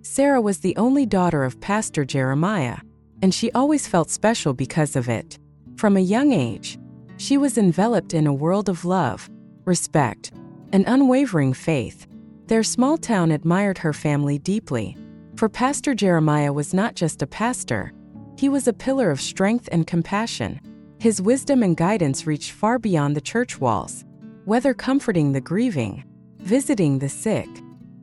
Sarah was the only daughter of Pastor Jeremiah, and she always felt special because of it. From a young age, she was enveloped in a world of love, respect, and unwavering faith. Their small town admired her family deeply, for Pastor Jeremiah was not just a pastor, he was a pillar of strength and compassion. His wisdom and guidance reached far beyond the church walls. Whether comforting the grieving, visiting the sick,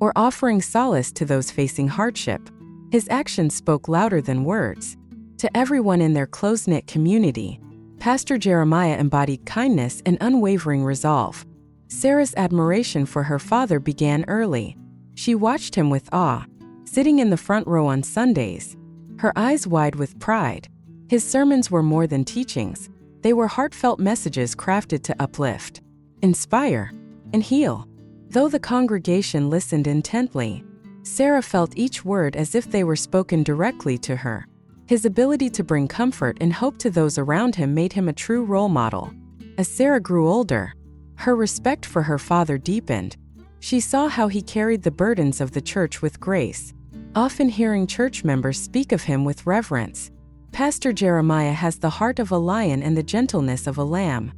or offering solace to those facing hardship, his actions spoke louder than words. To everyone in their close-knit community, Pastor Jeremiah embodied kindness and unwavering resolve. Sarah's admiration for her father began early. She watched him with awe, sitting in the front row on Sundays, her eyes wide with pride. His sermons were more than teachings. They were heartfelt messages crafted to uplift, inspire, and heal. Though the congregation listened intently, Sarah felt each word as if they were spoken directly to her. His ability to bring comfort and hope to those around him made him a true role model. As Sarah grew older, her respect for her father deepened. She saw how he carried the burdens of the church with grace, often hearing church members speak of him with reverence. Pastor Jeremiah has the heart of a lion and the gentleness of a lamb,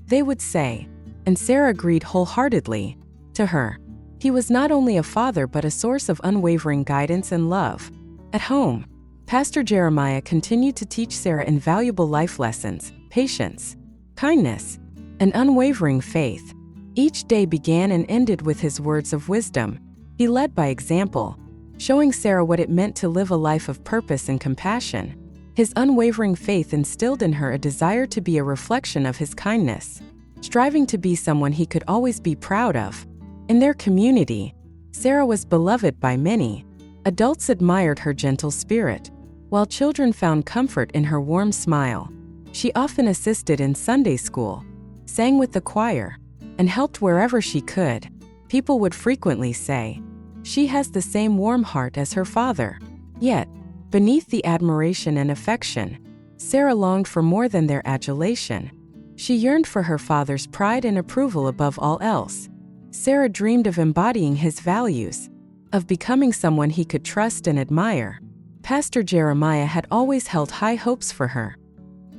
they would say, and Sarah agreed wholeheartedly. To her, he was not only a father but a source of unwavering guidance and love. At home, Pastor Jeremiah continued to teach Sarah invaluable life lessons, patience, kindness, and unwavering faith. Each day began and ended with his words of wisdom. He led by example, showing Sarah what it meant to live a life of purpose and compassion. His unwavering faith instilled in her a desire to be a reflection of his kindness, striving to be someone he could always be proud of. In their community, Sarah was beloved by many. Adults admired her gentle spirit, while children found comfort in her warm smile. She often assisted in Sunday school, sang with the choir, and helped wherever she could. People would frequently say, "She has the same warm heart as her father." Yet, beneath the admiration and affection, Sarah longed for more than their adulation. She yearned for her father's pride and approval above all else. Sarah dreamed of embodying his values, of becoming someone he could trust and admire. Pastor Jeremiah had always held high hopes for her.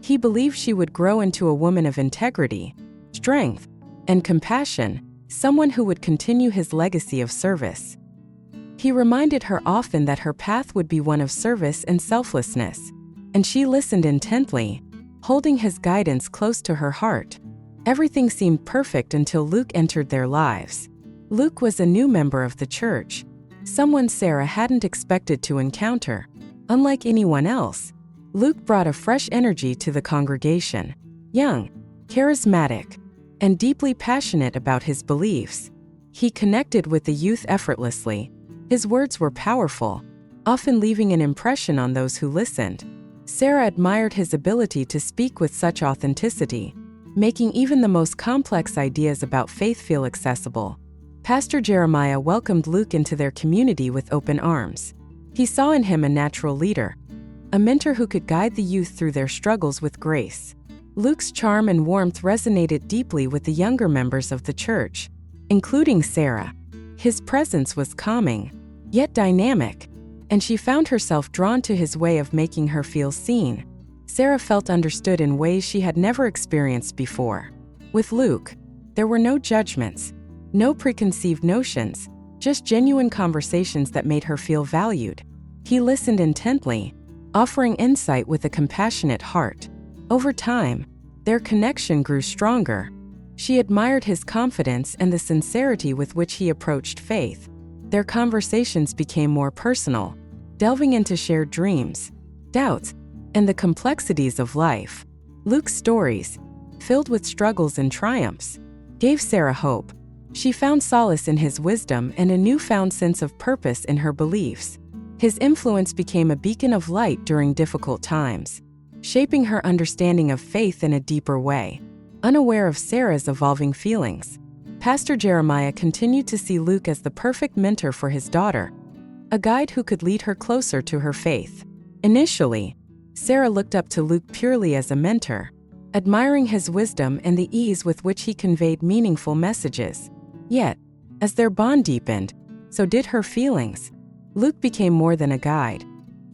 He believed she would grow into a woman of integrity, strength, and compassion, someone who would continue his legacy of service. He reminded her often that her path would be one of service and selflessness, and she listened intently, holding his guidance close to her heart. Everything seemed perfect until Luke entered their lives. Luke was a new member of the church, someone Sarah hadn't expected to encounter. Unlike anyone else, Luke brought a fresh energy to the congregation. Young, charismatic, and deeply passionate about his beliefs, he connected with the youth effortlessly. His words were powerful, often leaving an impression on those who listened. Sarah admired his ability to speak with such authenticity, making even the most complex ideas about faith feel accessible. Pastor Jeremiah welcomed Luke into their community with open arms. He saw in him a natural leader, a mentor who could guide the youth through their struggles with grace. Luke's charm and warmth resonated deeply with the younger members of the church, including Sarah. His presence was calming, yet dynamic, and she found herself drawn to his way of making her feel seen. Sarah felt understood in ways she had never experienced before. With Luke, there were no judgments, no preconceived notions, just genuine conversations that made her feel valued. He listened intently, offering insight with a compassionate heart. Over time, their connection grew stronger. She admired his confidence and the sincerity with which he approached faith. Their conversations became more personal, delving into shared dreams, doubts, and the complexities of life. Luke's stories, filled with struggles and triumphs, gave Sarah hope. She found solace in his wisdom and a newfound sense of purpose in her beliefs. His influence became a beacon of light during difficult times, shaping her understanding of faith in a deeper way. Unaware of Sarah's evolving feelings, Pastor Jeremiah continued to see Luke as the perfect mentor for his daughter, a guide who could lead her closer to her faith. Initially, Sarah looked up to Luke purely as a mentor, admiring his wisdom and the ease with which he conveyed meaningful messages. Yet, as their bond deepened, so did her feelings. Luke became more than a guide.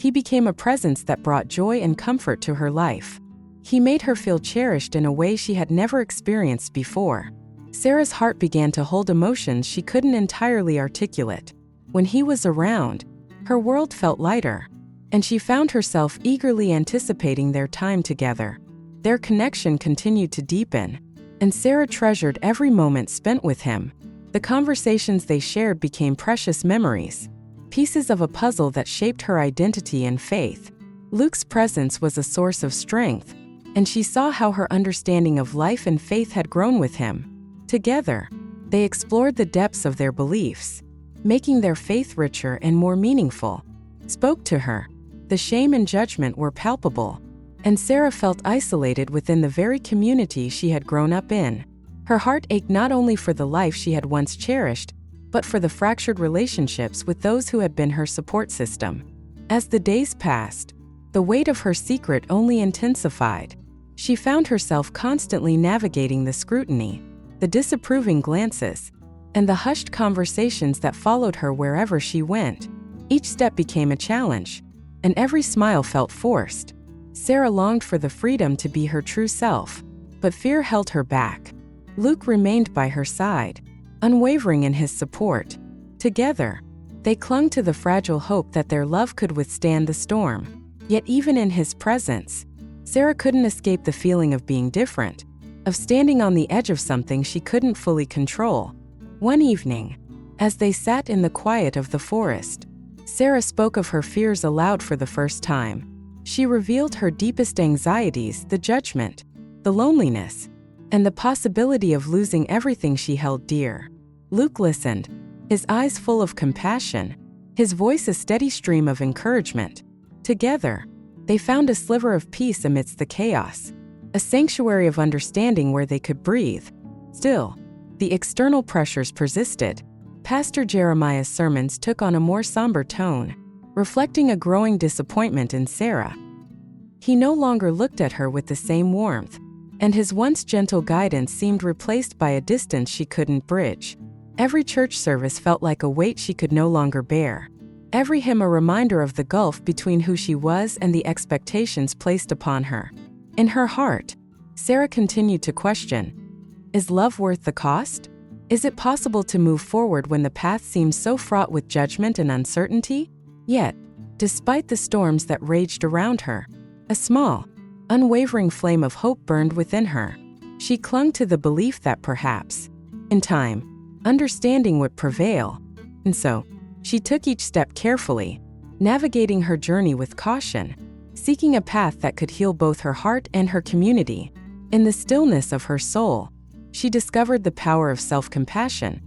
He became a presence that brought joy and comfort to her life. He made her feel cherished in a way she had never experienced before. Sarah's heart began to hold emotions she couldn't entirely articulate. When he was around, her world felt lighter, and she found herself eagerly anticipating their time together. Their connection continued to deepen, and Sarah treasured every moment spent with him. The conversations they shared became precious memories, pieces of a puzzle that shaped her identity and faith. Luke's presence was a source of strength, and she saw how her understanding of life and faith had grown with him. Together, they explored the depths of their beliefs, making their faith richer and more meaningful. Spoke to her. The shame and judgment were palpable, and Sarah felt isolated within the very community she had grown up in. Her heart ached not only for the life she had once cherished, but for the fractured relationships with those who had been her support system. As the days passed, the weight of her secret only intensified. She found herself constantly navigating the scrutiny, the disapproving glances, and the hushed conversations that followed her wherever she went. Each step became a challenge, and every smile felt forced. Sarah longed for the freedom to be her true self, but fear held her back. Luke remained by her side, unwavering in his support. Together, they clung to the fragile hope that their love could withstand the storm. Yet even in his presence, Sarah couldn't escape the feeling of being different, of standing on the edge of something she couldn't fully control. One evening, as they sat in the quiet of the forest, Sarah spoke of her fears aloud for the first time. She revealed her deepest anxieties, the judgment, the loneliness, and the possibility of losing everything she held dear. Luke listened, his eyes full of compassion, his voice a steady stream of encouragement. Together, they found a sliver of peace amidst the chaos, a sanctuary of understanding where they could breathe. Still, the external pressures persisted. Pastor Jeremiah's sermons took on a more somber tone, reflecting a growing disappointment in Sarah. He no longer looked at her with the same warmth, and his once gentle guidance seemed replaced by a distance she couldn't bridge. Every church service felt like a weight she could no longer bear. Every hymn a reminder of the gulf between who she was and the expectations placed upon her. In her heart, Sarah continued to question, is love worth the cost? Is it possible to move forward when the path seems so fraught with judgment and uncertainty? Yet, despite the storms that raged around her, a small, unwavering flame of hope burned within her. She clung to the belief that perhaps, in time, understanding would prevail. And so, she took each step carefully, navigating her journey with caution, seeking a path that could heal both her heart and her community. In the stillness of her soul, she discovered the power of self-compassion,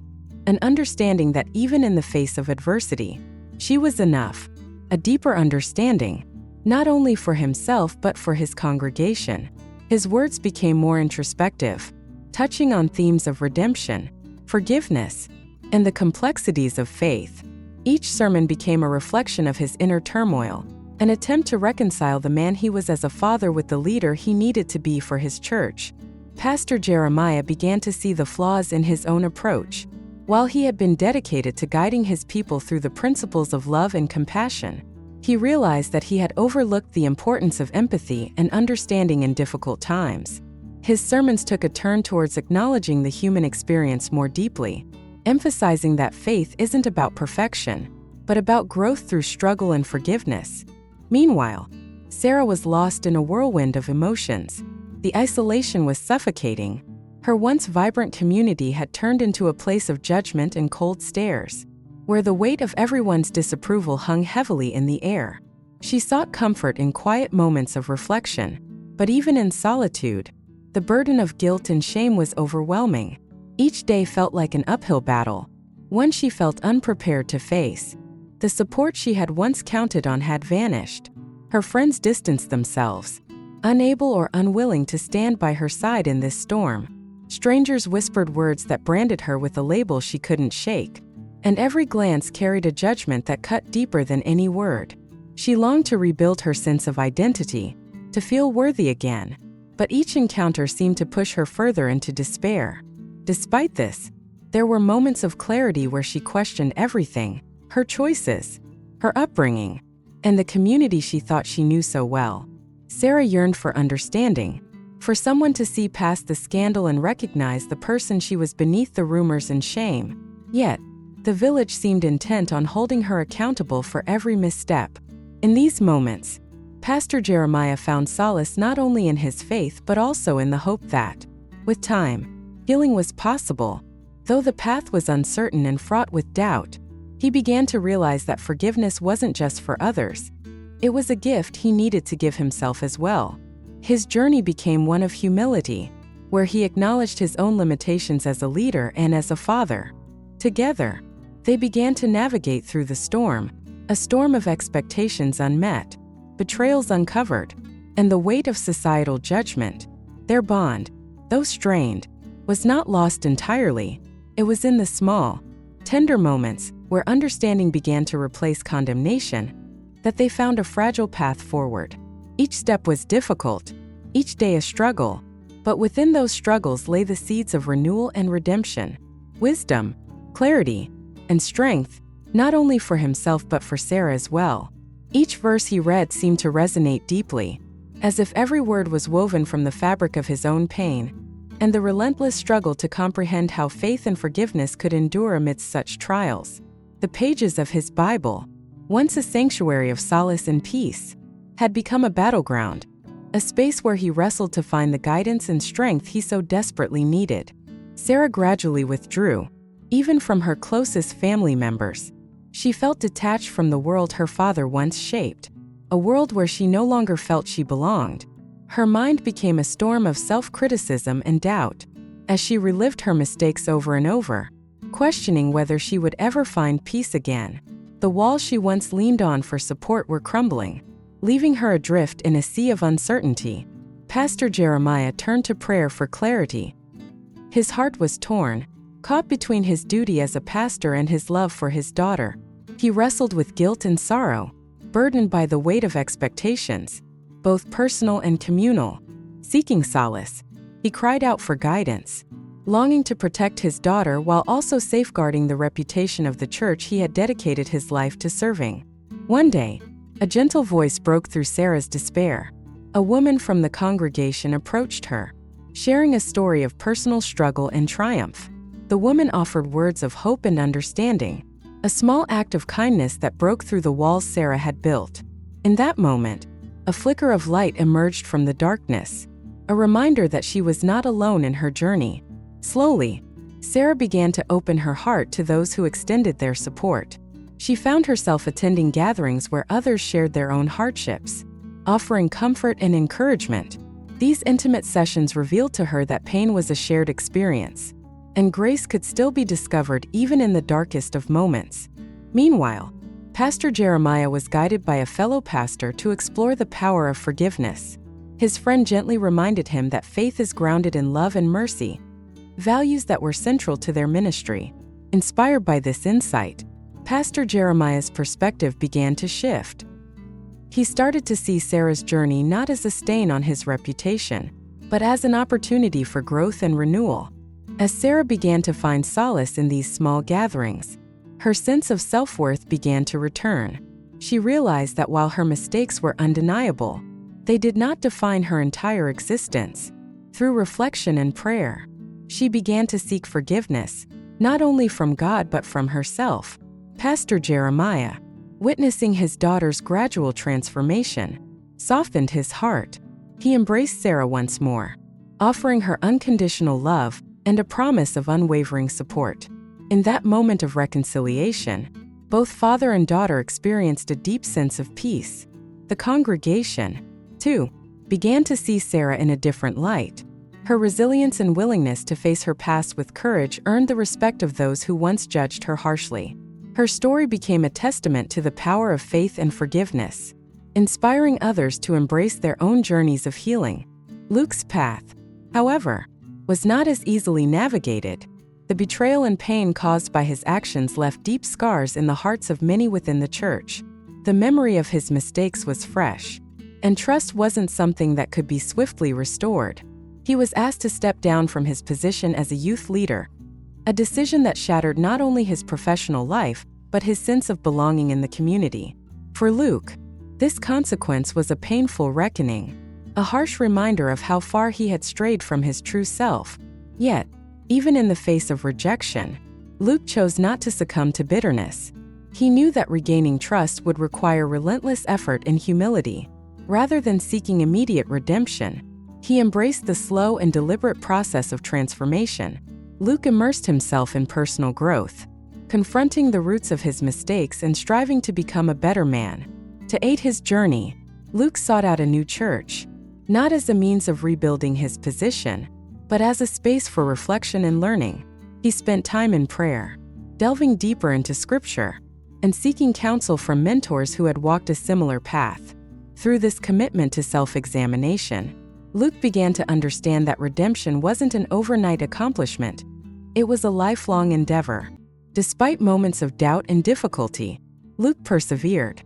an understanding that even in the face of adversity, she was enough, a deeper understanding, not only for himself but for his congregation. His words became more introspective, touching on themes of redemption, forgiveness, and the complexities of faith. Each sermon became a reflection of his inner turmoil, an attempt to reconcile the man he was as a father with the leader he needed to be for his church. Pastor Jeremiah began to see the flaws in his own approach. While he had been dedicated to guiding his people through the principles of love and compassion, he realized that he had overlooked the importance of empathy and understanding in difficult times. His sermons took a turn towards acknowledging the human experience more deeply, emphasizing that faith isn't about perfection, but about growth through struggle and forgiveness. Meanwhile, Sarah was lost in a whirlwind of emotions. The isolation was suffocating. Her once vibrant community had turned into a place of judgment and cold stares, where the weight of everyone's disapproval hung heavily in the air. She sought comfort in quiet moments of reflection, but even in solitude, the burden of guilt and shame was overwhelming. Each day felt like an uphill battle, one she felt unprepared to face. The support she had once counted on had vanished. Her friends distanced themselves, unable or unwilling to stand by her side in this storm. Strangers whispered words that branded her with a label she couldn't shake, and every glance carried a judgment that cut deeper than any word. She longed to rebuild her sense of identity, to feel worthy again, but each encounter seemed to push her further into despair. Despite this, there were moments of clarity where she questioned everything, her choices, her upbringing, and the community she thought she knew so well. Sarah yearned for understanding, for someone to see past the scandal and recognize the person she was beneath the rumors and shame. Yet, the village seemed intent on holding her accountable for every misstep. In these moments, Pastor Jeremiah found solace not only in his faith but also in the hope that, with time, healing was possible. Though the path was uncertain and fraught with doubt, he began to realize that forgiveness wasn't just for others. It was a gift he needed to give himself as well. His journey became one of humility, where he acknowledged his own limitations as a leader and as a father. Together, they began to navigate through the storm, a storm of expectations unmet, betrayals uncovered, and the weight of societal judgment. Their bond, though strained, was not lost entirely. It was in the small, tender moments where understanding began to replace condemnation that they found a fragile path forward. Each step was difficult, each day a struggle, but within those struggles lay the seeds of renewal and redemption, wisdom, clarity, and strength, not only for himself but for Sarah as well. Each verse he read seemed to resonate deeply, as if every word was woven from the fabric of his own pain, and the relentless struggle to comprehend how faith and forgiveness could endure amidst such trials. The pages of his Bible, once a sanctuary of solace and peace, had become a battleground, a space where he wrestled to find the guidance and strength he so desperately needed. Sarah gradually withdrew, even from her closest family members. She felt detached from the world her father once shaped, a world where she no longer felt she belonged. Her mind became a storm of self-criticism and doubt, as she relived her mistakes over and over, questioning whether she would ever find peace again. The walls she once leaned on for support were crumbling, leaving her adrift in a sea of uncertainty. Pastor Jeremiah turned to prayer for clarity. His heart was torn, caught between his duty as a pastor and his love for his daughter. He wrestled with guilt and sorrow, burdened by the weight of expectations, both personal and communal. Seeking solace, he cried out for guidance, longing to protect his daughter while also safeguarding the reputation of the church he had dedicated his life to serving. One day, a gentle voice broke through Sarah's despair. A woman from the congregation approached her, sharing a story of personal struggle and triumph. The woman offered words of hope and understanding, a small act of kindness that broke through the walls Sarah had built. In that moment, a flicker of light emerged from the darkness, a reminder that she was not alone in her journey. Slowly, Sarah began to open her heart to those who extended their support. She found herself attending gatherings where others shared their own hardships, offering comfort and encouragement. These intimate sessions revealed to her that pain was a shared experience, and grace could still be discovered even in the darkest of moments. Meanwhile, Pastor Jeremiah was guided by a fellow pastor to explore the power of forgiveness. His friend gently reminded him that faith is grounded in love and mercy, values that were central to their ministry. Inspired by this insight, Pastor Jeremiah's perspective began to shift. He started to see Sarah's journey not as a stain on his reputation, but as an opportunity for growth and renewal. As Sarah began to find solace in these small gatherings, her sense of self-worth began to return. She realized that while her mistakes were undeniable, they did not define her entire existence. Through reflection and prayer, she began to seek forgiveness, not only from God but from herself. Pastor Jeremiah, witnessing his daughter's gradual transformation, softened his heart. He embraced Sarah once more, offering her unconditional love and a promise of unwavering support. In that moment of reconciliation, both father and daughter experienced a deep sense of peace. The congregation, too, began to see Sarah in a different light. Her resilience and willingness to face her past with courage earned the respect of those who once judged her harshly. Her story became a testament to the power of faith and forgiveness, inspiring others to embrace their own journeys of healing. Luke's path, however, was not as easily navigated. The betrayal and pain caused by his actions left deep scars in the hearts of many within the church. The memory of his mistakes was fresh, and trust wasn't something that could be swiftly restored. He was asked to step down from his position as a youth leader, a decision that shattered not only his professional life, but his sense of belonging in the community. For Luke, this consequence was a painful reckoning, a harsh reminder of how far he had strayed from his true self. Yet, even in the face of rejection, Luke chose not to succumb to bitterness. He knew that regaining trust would require relentless effort and humility. Rather than seeking immediate redemption, he embraced the slow and deliberate process of transformation. Luke immersed himself in personal growth, confronting the roots of his mistakes and striving to become a better man. To aid his journey, Luke sought out a new church, not as a means of rebuilding his position, but as a space for reflection and learning. He spent time in prayer, delving deeper into Scripture, and seeking counsel from mentors who had walked a similar path. Through this commitment to self-examination, Luke began to understand that redemption wasn't an overnight accomplishment. It was a lifelong endeavor. Despite moments of doubt and difficulty, Luke persevered.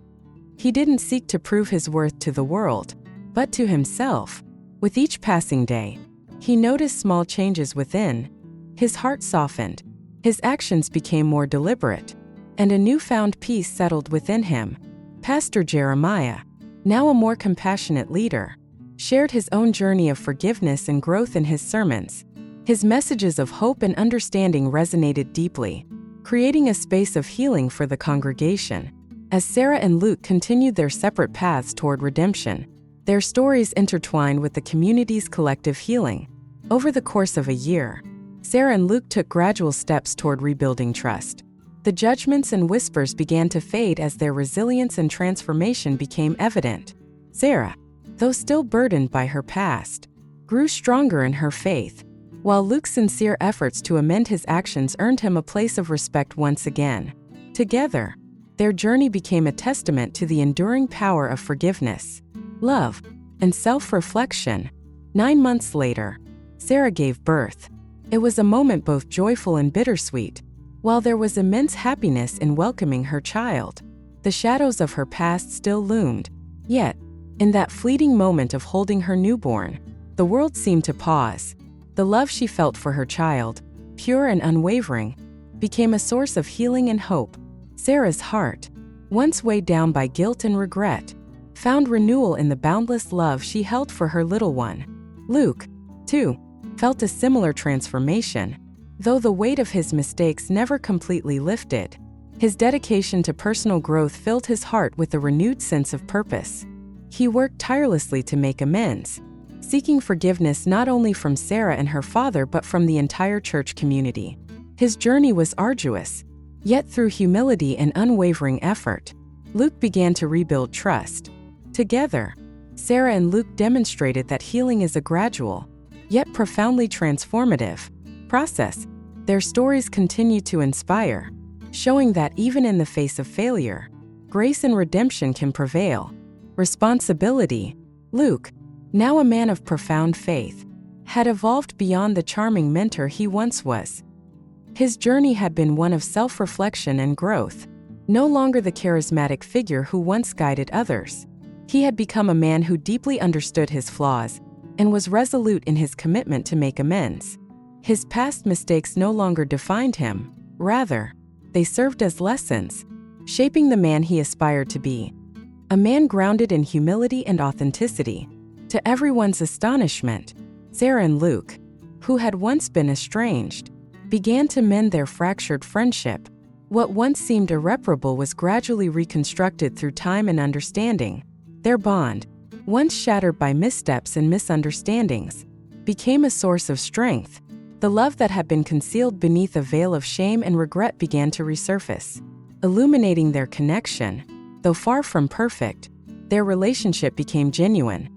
He didn't seek to prove his worth to the world, but to himself. With each passing day, he noticed small changes within. His heart softened, his actions became more deliberate, and a newfound peace settled within him. Pastor Jeremiah, now a more compassionate leader, shared his own journey of forgiveness and growth in his sermons. His messages of hope and understanding resonated deeply, creating a space of healing for the congregation. As Sarah and Luke continued their separate paths toward redemption, their stories intertwined with the community's collective healing. Over the course of a year, Sarah and Luke took gradual steps toward rebuilding trust. The judgments and whispers began to fade as their resilience and transformation became evident. Sarah, though still burdened by her past, grew stronger in her faith, while Luke's sincere efforts to amend his actions earned him a place of respect once again. Together, their journey became a testament to the enduring power of forgiveness, love, and self-reflection. 9 months later, Sarah gave birth. It was a moment both joyful and bittersweet. While there was immense happiness in welcoming her child, the shadows of her past still loomed. Yet, in that fleeting moment of holding her newborn, the world seemed to pause. The love she felt for her child, pure and unwavering, became a source of healing and hope. Sarah's heart, once weighed down by guilt and regret, found renewal in the boundless love she held for her little one. Luke, too, felt a similar transformation. Though the weight of his mistakes never completely lifted, his dedication to personal growth filled his heart with a renewed sense of purpose. He worked tirelessly to make amends, seeking forgiveness not only from Sarah and her father but from the entire church community. His journey was arduous, yet through humility and unwavering effort, Luke began to rebuild trust. Together, Sarah and Luke demonstrated that healing is a gradual, yet profoundly transformative process. Their stories continue to inspire, showing that even in the face of failure, grace and redemption can prevail. Responsibility. Luke, now a man of profound faith, had evolved beyond the charming mentor he once was. His journey had been one of self-reflection and growth. No longer the charismatic figure who once guided others, he had become a man who deeply understood his flaws and was resolute in his commitment to make amends. His past mistakes no longer defined him. Rather, they served as lessons, shaping the man he aspired to be. A man grounded in humility and authenticity. To everyone's astonishment, Sarah and Luke, who had once been estranged, began to mend their fractured friendship. What once seemed irreparable was gradually reconstructed through time and understanding. Their bond, once shattered by missteps and misunderstandings, became a source of strength. The love that had been concealed beneath a veil of shame and regret began to resurface, illuminating their connection. Though far from perfect, their relationship became genuine,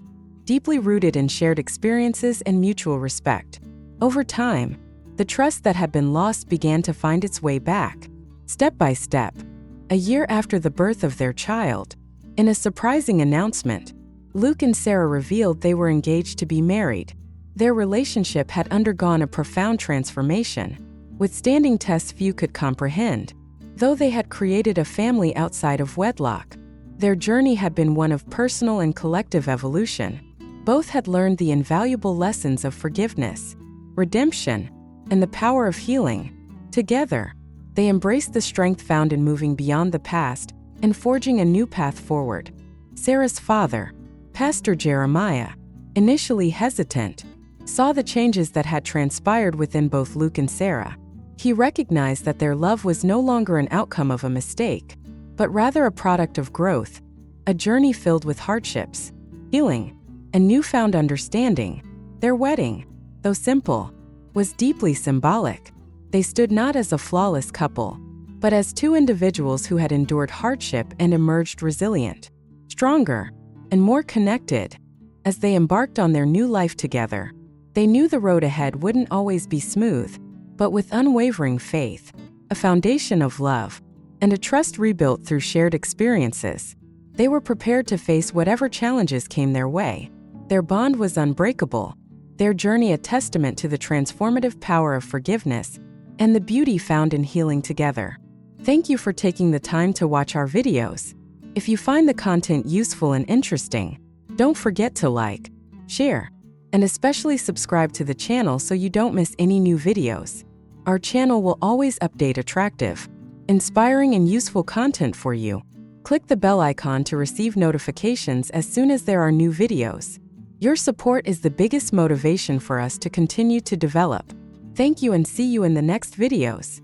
deeply rooted in shared experiences and mutual respect. Over time, the trust that had been lost began to find its way back. Step by step, a year after the birth of their child, in a surprising announcement, Luke and Sarah revealed they were engaged to be married. Their relationship had undergone a profound transformation, withstanding tests few could comprehend. Though they had created a family outside of wedlock, their journey had been one of personal and collective evolution. Both had learned the invaluable lessons of forgiveness, redemption, and the power of healing. Together, They embraced the strength found in moving beyond the past and forging a new path forward. Sarah's father, Pastor Jeremiah, initially hesitant, saw the changes that had transpired within both Luke and Sarah. He recognized that their love was no longer an outcome of a mistake, but rather a product of growth, a journey filled with hardships, healing, and newfound understanding. Their wedding, though simple, was deeply symbolic. They stood not as a flawless couple, but as two individuals who had endured hardship and emerged resilient, stronger, and more connected. As they embarked on their new life together, they knew the road ahead wouldn't always be smooth, but with unwavering faith, a foundation of love, and a trust rebuilt through shared experiences, they were prepared to face whatever challenges came their way. Their bond was unbreakable, their journey a testament to the transformative power of forgiveness and the beauty found in healing together. Thank you for taking the time to watch our videos. If you find the content useful and interesting, don't forget to like, share, and especially subscribe to the channel so you don't miss any new videos. Our channel will always update attractive, inspiring, and useful content for you. Click the bell icon to receive notifications as soon as there are new videos. Your support is the biggest motivation for us to continue to develop. Thank you and see you in the next videos.